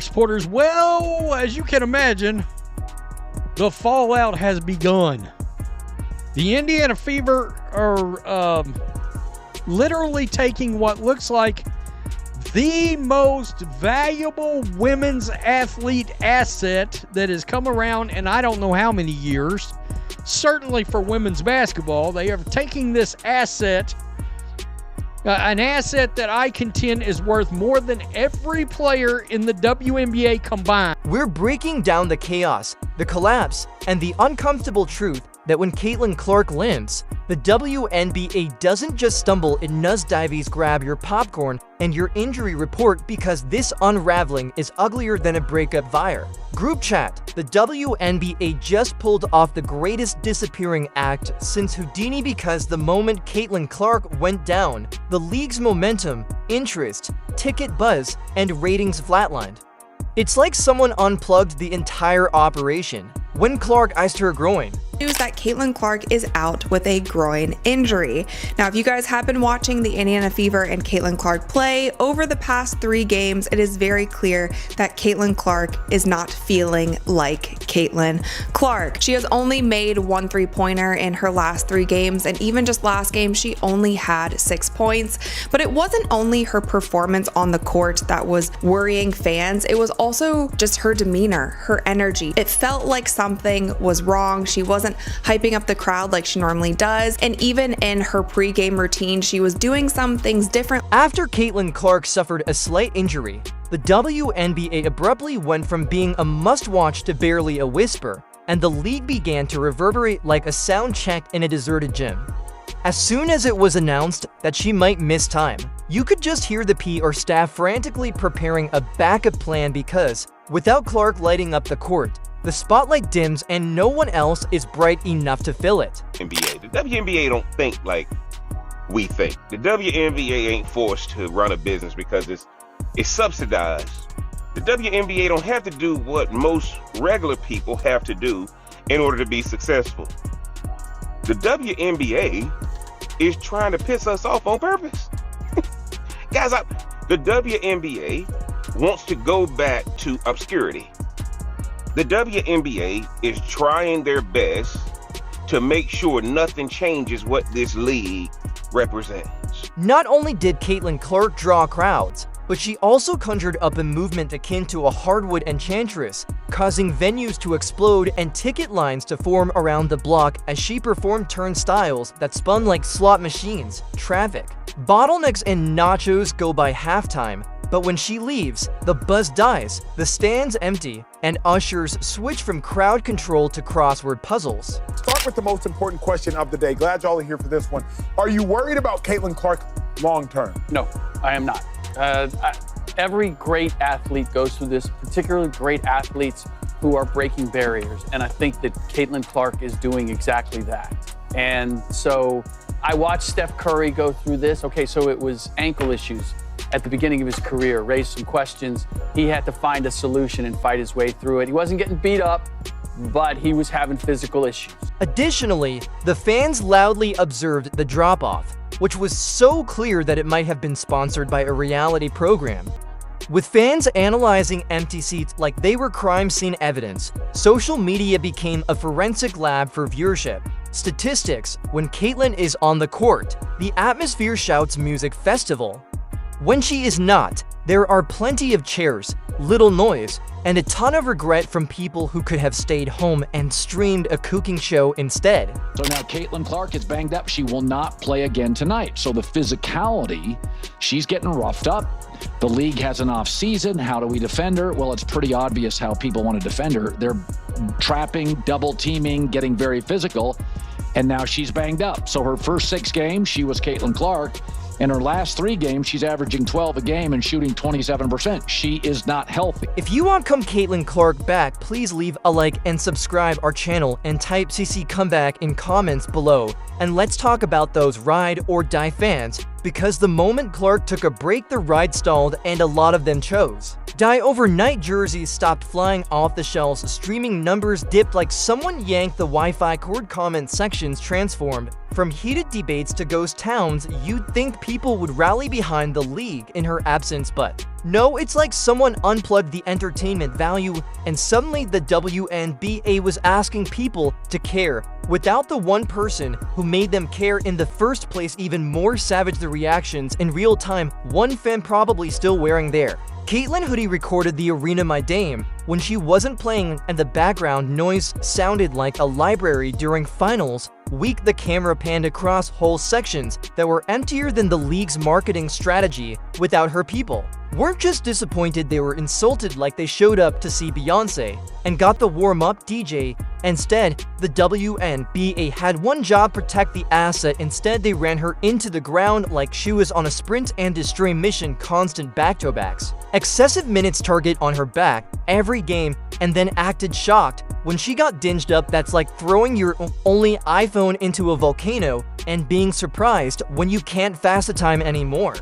Supporters, well, as you can imagine, the fallout has begun. The Indiana Fever are literally taking what looks like the most valuable women's athlete asset that has come around in I don't know how many years. Certainly for women's basketball, they are taking this asset, an asset that I contend is worth more than every player in the WNBA combined. We're breaking down the chaos, the collapse, and the uncomfortable truth that when Caitlin Clark lands, the WNBA doesn't just stumble in nosedives, grab your popcorn and your injury report, because this unraveling is uglier than a breakup via group chat. The WNBA just pulled off the greatest disappearing act since Houdini, because the moment Caitlin Clark went down, the league's momentum, interest, ticket buzz, and ratings flatlined. It's like someone unplugged the entire operation when Clark iced her groin. News that Caitlin Clark is out with a groin injury. Now, if you guys have been watching the Indiana Fever and Caitlin Clark play over the past 3 games, it is very clear that Caitlin Clark is not feeling like Caitlin Clark. She has only made 1 3-pointer in her last 3 games, and even just last game, she only had 6 points. But it wasn't only her performance on the court that was worrying fans, it was also just her demeanor, her energy. It felt like something was wrong. She wasn't hyping up the crowd like she normally does, and even in her pre-game routine, she was doing some things different. After Caitlin Clark suffered a slight injury, the WNBA abruptly went from being a must-watch to barely a whisper, and the league began to reverberate like a sound check in a deserted gym. As soon as it was announced that she might miss time, you could just hear the PR staff frantically preparing a backup plan, because without Clark lighting up the court, the spotlight dims and no one else is bright enough to fill it. The WNBA don't think like we think. The WNBA ain't forced to run a business because it's subsidized. The WNBA don't have to do what most regular people have to do in order to be successful. The WNBA is trying to piss us off on purpose. Guys, the WNBA wants to go back to obscurity. The WNBA is trying their best to make sure nothing changes what this league represents. Not only did Caitlin Clark draw crowds, but she also conjured up a movement akin to a hardwood enchantress, causing venues to explode and ticket lines to form around the block as she performed turnstiles that spun like slot machines, traffic, bottlenecks, and nachos go by halftime. But when she leaves, the buzz dies, the stands empty, and ushers switch from crowd control to crossword puzzles. Start with the most important question of the day. Glad y'all are here for this one. Are you worried about Caitlin Clark long term? No, I am not. Every great athlete goes through this, particularly great athletes who are breaking barriers. And I think that Caitlin Clark is doing exactly that. And so I watched Steph Curry go through this. Okay, so it was ankle issues at the beginning of his career, raised some questions. He had to find a solution and fight his way through it. He wasn't getting beat up, but he was having physical issues. Additionally, the fans loudly observed the drop-off, which was so clear that it might have been sponsored by a reality program. With fans analyzing empty seats like they were crime scene evidence, social media became a forensic lab for viewership. Statistics: when Caitlin is on the court, the atmosphere shouts music festival. When she is not, there are plenty of chairs, little noise, and a ton of regret from people who could have stayed home and streamed a cooking show instead. So now Caitlin Clark is banged up. She will not play again tonight. So the physicality, she's getting roughed up. The league has an off season. How do we defend her? Well, it's pretty obvious how people want to defend her. They're trapping, double teaming, getting very physical, and now she's banged up. So her first 6 games, she was Caitlin Clark. In her last 3 games, she's averaging 12 a game and shooting 27%. She is not healthy. If you want Come Caitlin Clark back, please leave a like and subscribe our channel and type CC comeback in comments below. And let's talk about those ride or die fans, because the moment Clark took a break, the ride stalled and a lot of them chose. Die overnight jerseys stopped flying off the shelves, streaming numbers dipped like someone yanked the Wi-Fi cord, comment sections transformed From heated debates to ghost towns, you'd think people would rally behind the league in her absence, but no, it's like someone unplugged the entertainment value and suddenly the WNBA was asking people to care without the one person who made them care in the first place. Even more savage the reactions in real time, one fan probably still wearing there. Caitlin Hoodie recorded the Arena My Dame when she wasn't playing and the background noise sounded like a library during finals week. The camera panned across whole sections that were emptier than the league's marketing strategy without her. People weren't just disappointed, they were insulted, like they showed up to see Beyonce and got the warm-up DJ. Instead, the WNBA had one job: protect the asset. Instead, they ran her into the ground like she was on a sprint and destroy mission. Constant back-to-backs, excessive minutes target on her back every game, and then acted shocked when she got dinged up. That's like throwing your only iPhone into a volcano and being surprised when you can't fast the time anymore.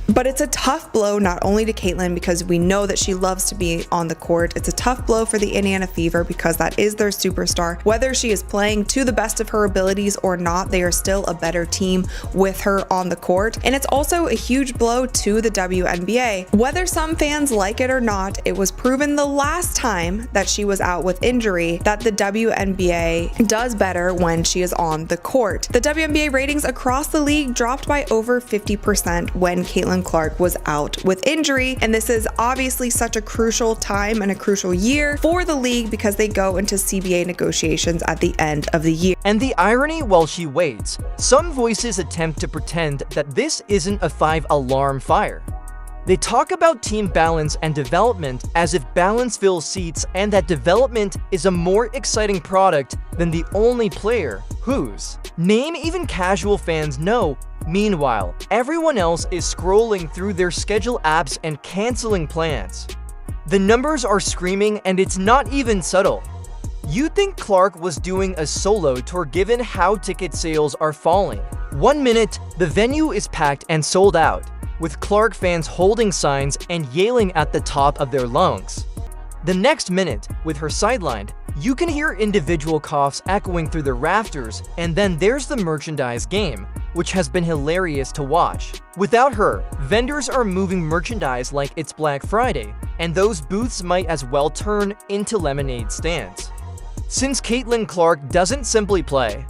But it's a tough blow not only to Caitlin because we know that she loves to be on the court. It's a tough blow for the Indiana Fever because that is their superstar. Whether she is playing to the best of her abilities or not, they are still a better team with her on the court. And it's also a huge blow to the WNBA. Whether some fans like it or not, it was proven the last time that she was out with injury that the WNBA does better when she is on the court. The WNBA ratings across the league dropped by over 50% when Caitlin Clark was out with injury, and this is obviously such a crucial time and a crucial year for the league because they go into CBA negotiations at the end of the year. And the irony, while she waits, some voices attempt to pretend that this isn't a 5-alarm fire. They talk about team balance and development as if balance fills seats and that development is a more exciting product than the only player whose name even casual fans know. Meanwhile, everyone else is scrolling through their schedule apps and canceling plans. The numbers are screaming, and it's not even subtle. You think Clark was doing a solo tour given how ticket sales are falling. 1 minute, the venue is packed and sold out, with Clark fans holding signs and yelling at the top of their lungs. The next minute, with her sidelined, you can hear individual coughs echoing through the rafters, and then there's the merchandise game, which has been hilarious to watch. Without her, vendors are moving merchandise like it's Black Friday, and those booths might as well turn into lemonade stands. Since Caitlin Clark doesn't simply play,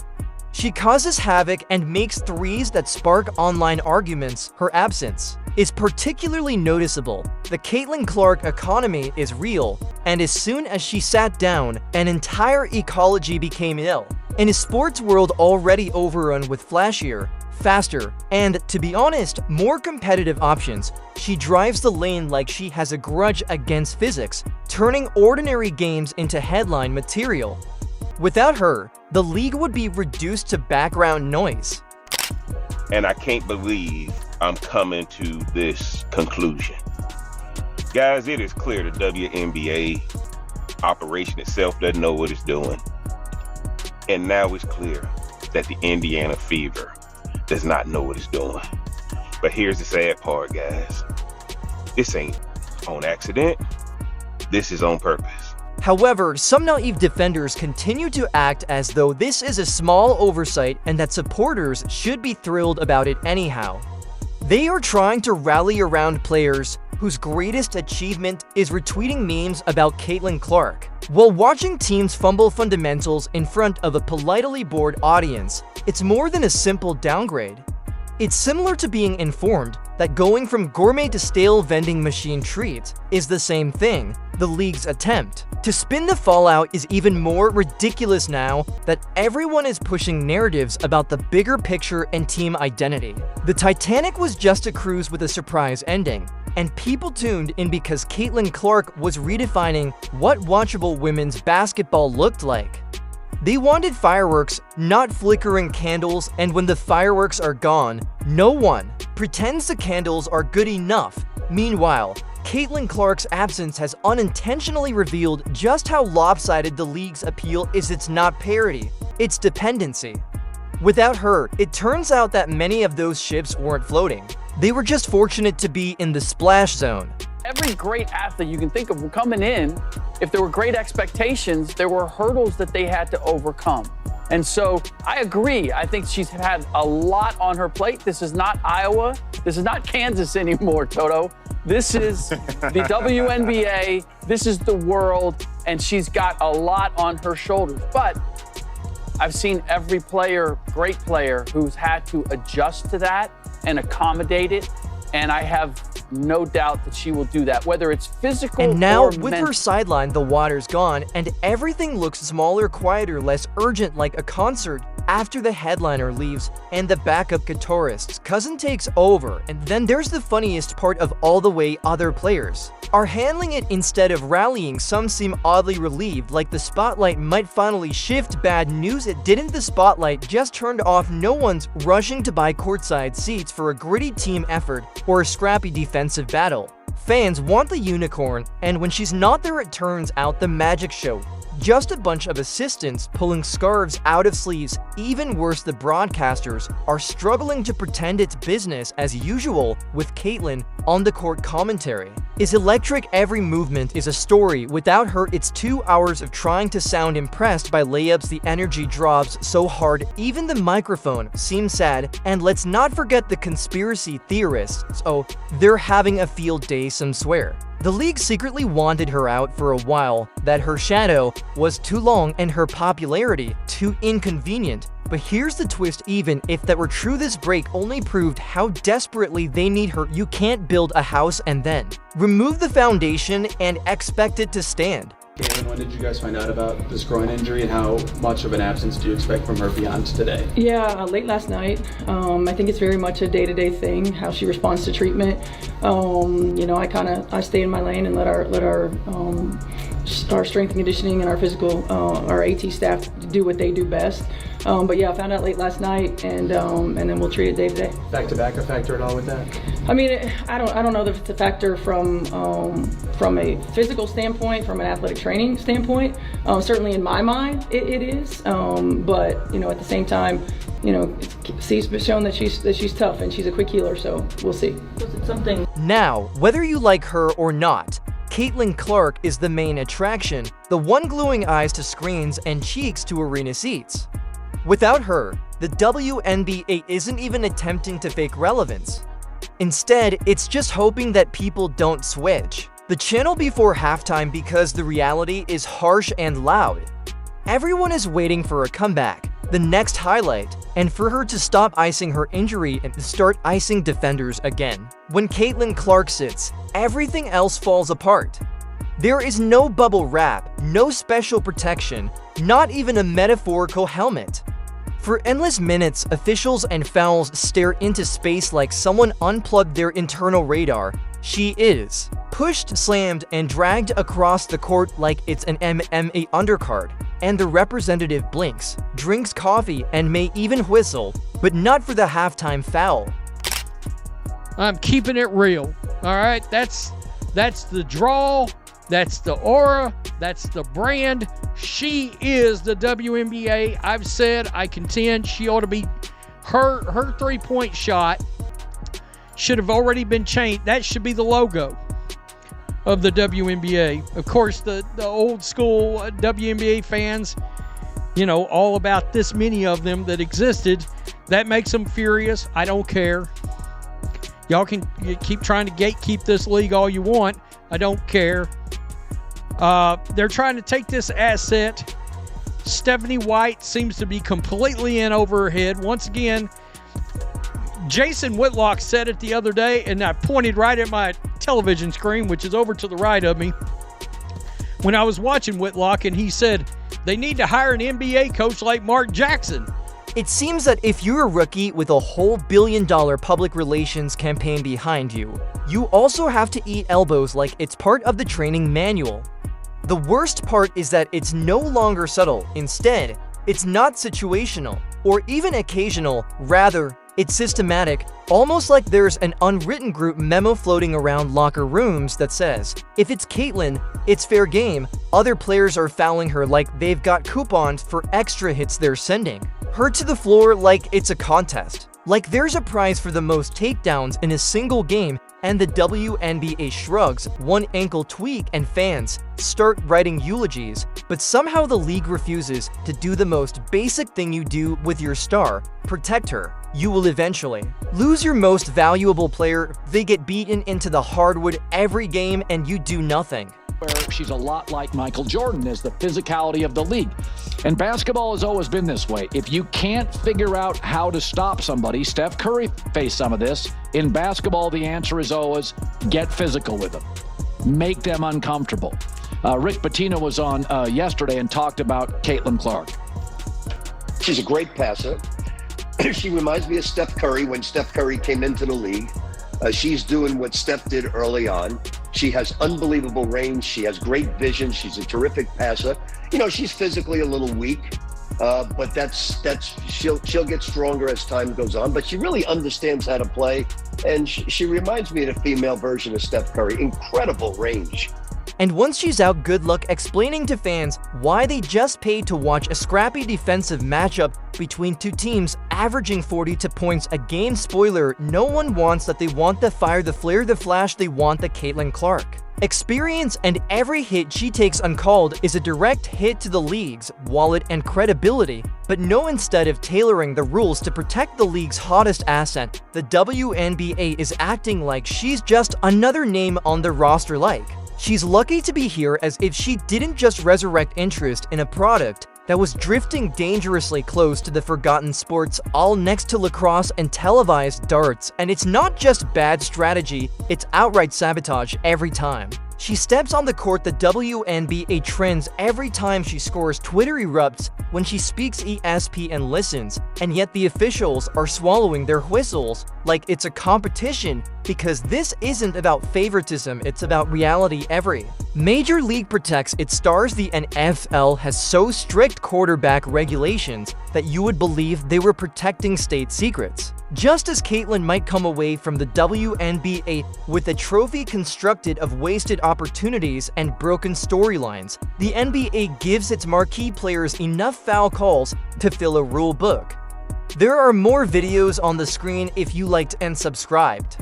she causes havoc and makes threes that spark online arguments. Her absence is particularly noticeable. The Caitlin Clark economy is real, and as soon as she sat down, an entire ecology became ill. In a sports world already overrun with flashier, faster, and, to be honest, more competitive options, she drives the lane like she has a grudge against physics, turning ordinary games into headline material. Without her, the league would be reduced to background noise. And I can't believe I'm coming to this conclusion. Guys, it is clear the WNBA operation itself doesn't know what it's doing. And now it's clear that the Indiana Fever does not know what it's doing. But here's the sad part, guys. This ain't on accident. This is on purpose. However, some naive defenders continue to act as though this is a small oversight and that supporters should be thrilled about it anyhow. They are trying to rally around players whose greatest achievement is retweeting memes about Caitlin Clark, while watching teams fumble fundamentals in front of a politely bored audience. It's more than a simple downgrade. It's similar to being informed that going from gourmet to stale vending machine treats is the same thing. The league's attempt to spin the fallout is even more ridiculous now that everyone is pushing narratives about the bigger picture and team identity. The Titanic was just a cruise with a surprise ending, and people tuned in because Caitlin Clark was redefining what watchable women's basketball looked like. They wanted fireworks, not flickering candles, and when the fireworks are gone, no one pretends the candles are good enough. Meanwhile, Caitlin Clark's absence has unintentionally revealed just how lopsided the league's appeal is. It's not parity, it's dependency. Without her, it turns out that many of those ships weren't floating. They were just fortunate to be in the splash zone. Every great athlete you can think of were coming in. If there were great expectations, there were hurdles that they had to overcome. And so I agree. I think she's had a lot on her plate. This is not Iowa. This is not Kansas anymore, Toto. This is the WNBA. This is the world. And she's got a lot on her shoulders. But I've seen every player, great player, who's had to adjust to that and accommodate it. And I have no doubt that she will do that, whether it's physical and now, or with mental. her sideline, the water's gone, and everything looks smaller, quieter, less urgent, like a concert. After the headliner leaves and the backup guitarist's cousin takes over, and then there's the funniest part of all the way other players are handling it instead of rallying. Some seem oddly relieved, like the spotlight might finally shift. Bad news, it didn't. The spotlight just turned off. No one's rushing to buy courtside seats for a gritty team effort or a scrappy defensive battle. Fans want the unicorn, and when she's not there, it turns out the magic show. Just a bunch of assistants pulling scarves out of sleeves. Even worse, the broadcasters are struggling to pretend it's business as usual with Caitlin on the court commentary. Is electric, every movement is a story. Without her, it's 2 hours of trying to sound impressed by layups. The energy drops so hard, even the microphone seems sad. And let's not forget the conspiracy theorists. Oh, they're having a field day, some swear. The league secretly wanted her out for a while, that her shadow was too long and her popularity too inconvenient. But here's the twist: even if that were true, this break only proved how desperately they need her. You can't build a house and then remove the foundation and expect it to stand. Caitlin, when did you guys find out about this groin injury, and how much of an absence do you expect from her beyond today? Yeah, late last night. I think it's very much a day-to-day thing, how she responds to treatment. I stay in my lane and let our strength and conditioning and our physical, our AT staff do what they do best. But yeah, I found out late last night, and then we'll treat it day to day. Back-to-back a factor at all with that? I mean, I don't know if it's a factor from a physical standpoint, from an athletic training standpoint. Certainly in my mind, it is. But at the same time, she's shown that she's tough and she's a quick healer. So we'll see. Was it something? Now, whether you like her or not, Caitlin Clark is the main attraction, the one gluing eyes to screens and cheeks to arena seats. Without her, the WNBA isn't even attempting to fake relevance. Instead, it's just hoping that people don't switch the channel before halftime, because the reality is harsh and loud. Everyone is waiting for a comeback, the next highlight, and for her to stop icing her injury and to start icing defenders again. When Caitlin Clark sits, everything else falls apart. There is no bubble wrap, no special protection, not even a metaphorical helmet. For endless minutes, officials and fouls stare into space like someone unplugged their internal radar. She is pushed, slammed, and dragged across the court like it's an MMA undercard. And the representative blinks, drinks coffee, and may even whistle, but not for the halftime foul. I'm keeping it real. All right, that's the draw. That's the aura. That's the brand. She is the WNBA. I've said, I contend she ought to be, her three-point shot should have already been changed. That should be the logo of the WNBA. Of course, the old school WNBA fans, all about this many of them that existed. That makes them furious. I don't care. Y'all can keep trying to gatekeep this league all you want. I don't care. They're trying to take this asset. Stephanie White seems to be completely in over her head. Once again, Jason Whitlock said it the other day, and I pointed right at my television screen, which is over to the right of me, when I was watching Whitlock, and he said they need to hire an NBA coach like Mark Jackson. It seems that if you're a rookie with a whole billion-dollar public relations campaign behind you, you also have to eat elbows like it's part of the training manual. The worst part is that it's no longer subtle. Instead, it's not situational or even occasional. Rather, it's systematic, almost like there's an unwritten group memo floating around locker rooms that says, if it's Caitlin, it's fair game. Other players are fouling her like they've got coupons for extra hits they're sending her to the floor like it's a contest. Like there's a prize for the most takedowns in a single game, and the WNBA shrugs one ankle tweak and fans start writing eulogies, but somehow the league refuses to do the most basic thing you do with your star: protect her. You will eventually lose your most valuable player. They get beaten into the hardwood every game and you do nothing. She's a lot like Michael Jordan, is the physicality of the league. And basketball has always been this way. If you can't figure out how to stop somebody, Steph Curry faced some of this. In basketball, the answer is always get physical with them. Make them uncomfortable. Rick Pitino was on yesterday and talked about Caitlin Clark. She's a great passer. She reminds me of Steph Curry when Steph Curry came into the league. She's doing what Steph did early on. She has unbelievable range. She has great vision. She's a terrific passer. You know, she's physically a little weak, but she'll get stronger as time goes on. But she really understands how to play, and she reminds me of the female version of Steph Curry. Incredible range. And once she's out, good luck explaining to fans why they just paid to watch a scrappy defensive matchup between two teams averaging 42 points a game. Spoiler, no one wants that. They want the fire, the flare, the flash. They want the Caitlin Clark experience, and every hit she takes uncalled is a direct hit to the league's wallet and credibility. But no, instead of tailoring the rules to protect the league's hottest asset, the WNBA is acting like she's just another name on the roster. Like she's lucky to be here, as if she didn't just resurrect interest in a product that was drifting dangerously close to the forgotten sports, all next to lacrosse and televised darts. And it's not just bad strategy, it's outright sabotage every time she steps on the court. The WNBA trends every time she scores. Twitter erupts when she speaks. ESPN listens, and yet the officials are swallowing their whistles like it's a competition, because this isn't about favoritism, it's about reality. Every major league protects its stars. The NFL has so strict quarterback regulations that you would believe they were protecting state secrets. Just as Caitlin might come away from the WNBA with a trophy constructed of wasted opportunities and broken storylines, the NBA gives its marquee players enough foul calls to fill a rule book. There are more videos on the screen if you liked and subscribed.